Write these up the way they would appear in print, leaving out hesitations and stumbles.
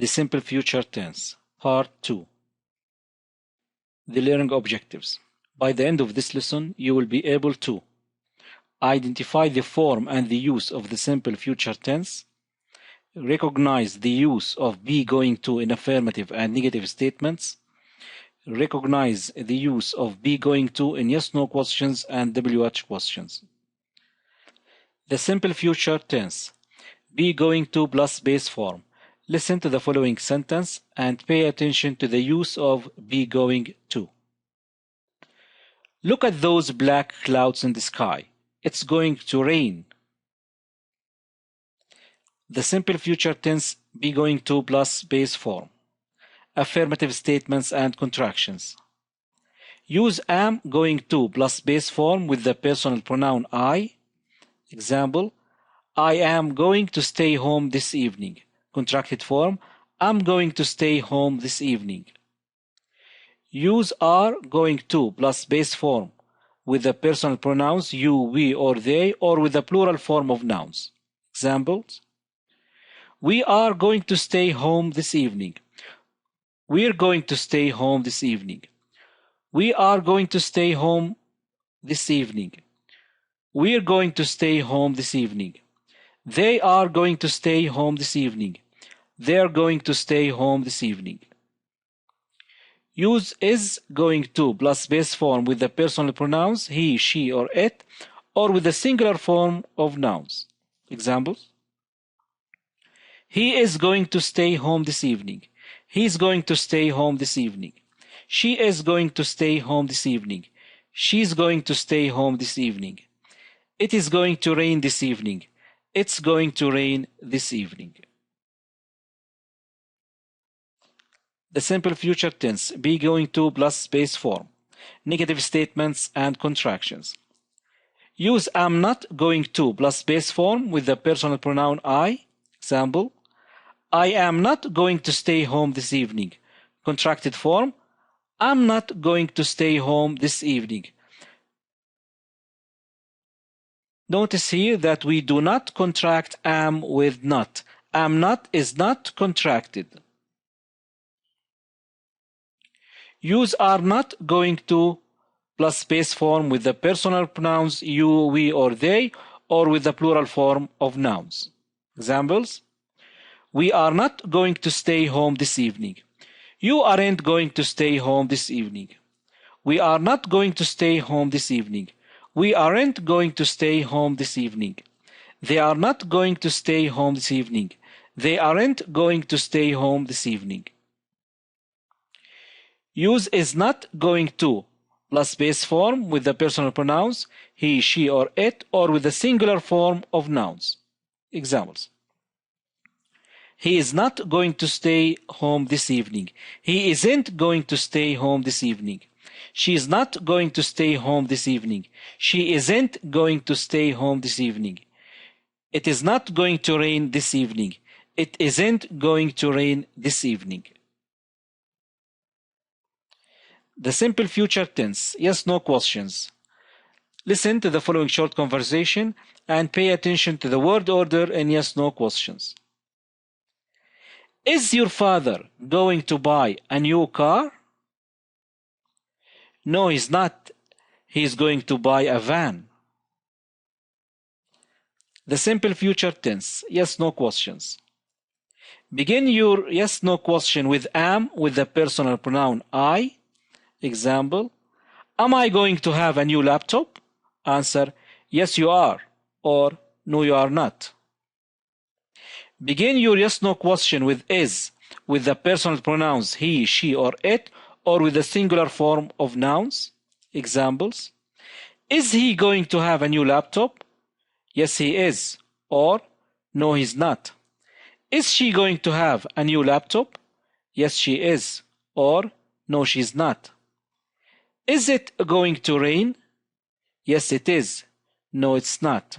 The simple future tense, part 2. The learning objectives. By the end of this lesson, you will be able to identify the form and the use of the simple future tense, recognize the use of be going to in affirmative and negative statements, recognize the use of be going to in yes-no questions and WH questions. The simple future tense, be going to plus base form. Listen to the following sentence and pay attention to the use of be going to. Look at those black clouds in the sky. It's going to rain. The simple future tense, be going to plus base form. Affirmative statements and contractions. Use am going to plus base form with the personal pronoun I. Example, I am going to stay home this evening. Contracted form, I'm going to stay home this evening. Use are going to plus base form with the personal pronouns you, we, or they, or with the plural form of nouns. Examples, we are going to stay home this evening. We're going to stay home this evening. We are going to stay home this evening. We're going to stay home this evening. They are going to stay home this evening. They're going to stay home this evening. Use is going to plus base form with the personal pronouns he, she, or it, or with the singular form of nouns. Examples, he is going to stay home this evening. He's going to stay home this evening. She is going to stay home this evening. She's going to stay home this evening. It is going to rain this evening. It's going to rain this evening. The simple future tense, be going to plus base form. Negative statements and contractions. Use am not going to plus base form with the personal pronoun I. Example, I am not going to stay home this evening. Contracted form, I'm not going to stay home this evening. Notice here that we do not contract am with not. Am not is not contracted. Use are not going to plus base form with the personal pronouns you, we, or they, or with the plural form of nouns. Examples, we are not going to stay home this evening. You aren't going to stay home this evening. We are not going to stay home this evening. We aren't going to stay home this evening. They are not going to stay home this evening. They aren't going to stay home this evening. Use is not going to plus base form with the personal pronouns he, she, or it, or with the singular form of nouns. Examples, he is not going to stay home this evening. He isn't going to stay home this evening. She is not going to stay home this evening. She isn't going to stay home this evening. It is not going to rain this evening. It isn't going to rain this evening. The simple future tense, yes-no questions. Listen to the following short conversation and pay attention to the word order in yes-no questions. Is your father going to buy a new car? No, he's not. He's going to buy a van. The simple future tense, yes-no questions. Begin your yes-no question with am with the personal pronoun I. Example, am I going to have a new laptop? Answer, yes you are, or no you are not. Begin your yes-no question with is with the personal pronouns he, she, or it, or with the singular form of nouns. Examples, is he going to have a new laptop? Yes he is, or no he's not. Is she going to have a new laptop? Yes she is, or no she's not. Is it going to rain? Yes it is, no it's not.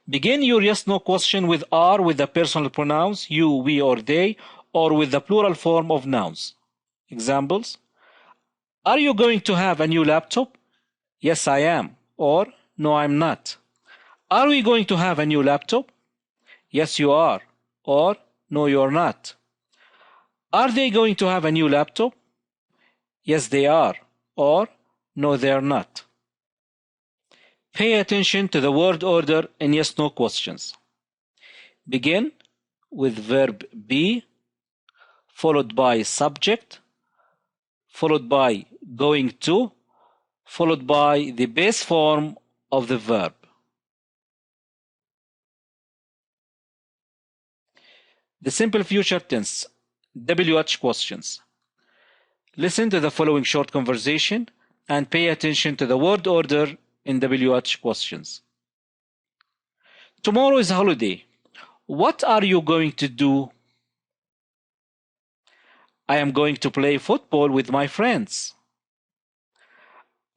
Begin your yes-no question with are with the personal pronouns you, we, or they, or with the plural form of nouns. Examples, are you going to have a new laptop? Yes I am, or no I'm not. Are we going to have a new laptop? Yes you are, or No, you're not. Are they going to have a new laptop? Yes, they are. Or, no, they're not. Pay attention to the word order in yes-no questions. Begin with verb be, followed by subject, followed by going to, followed by the base form of the verb. The simple future tense, WH questions. Listen to the following short conversation and pay attention to the word order in WH questions. Tomorrow is a holiday. What are you going to do? I am going to play football with my friends.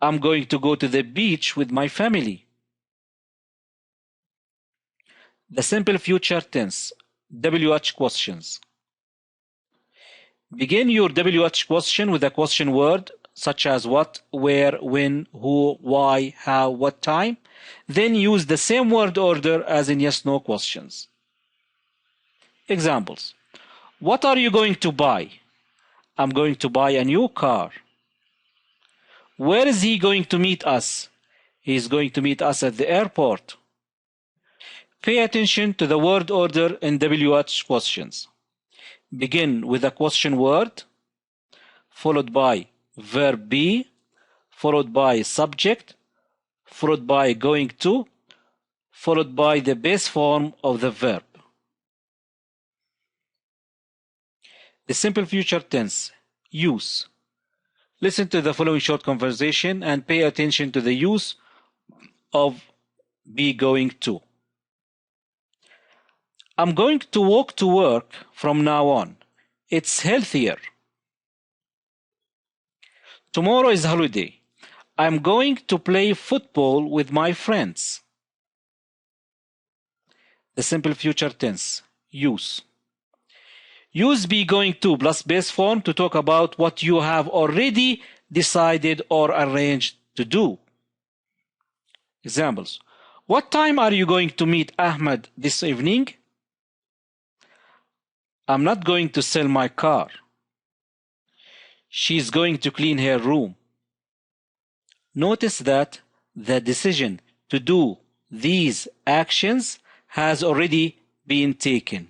I'm going to go to the beach with my family. The simple future tense, WH questions. Begin your WH question with a question word such as what, where, when, who, why, how, what time. Then use the same word order as in yes-no questions. Examples. What are you going to buy? I'm going to buy a new car. Where is he going to meet us? He is going to meet us at the airport. Pay attention to the word order in WH questions. Begin with a question word, followed by verb be, followed by subject, followed by going to, followed by the base form of the verb. The simple future tense, use. Listen to the following short conversation and pay attention to the use of be going to. I'm going to walk to work from now on. It's healthier. Tomorrow is holiday. I'm going to play football with my friends. The simple future tense, use. Use be going to plus base form to talk about what you have already decided or arranged to do. Examples. What time are you going to meet Ahmed this evening? I'm not going to sell my car. She's going to clean her room. Notice that the decision to do these actions has already been taken.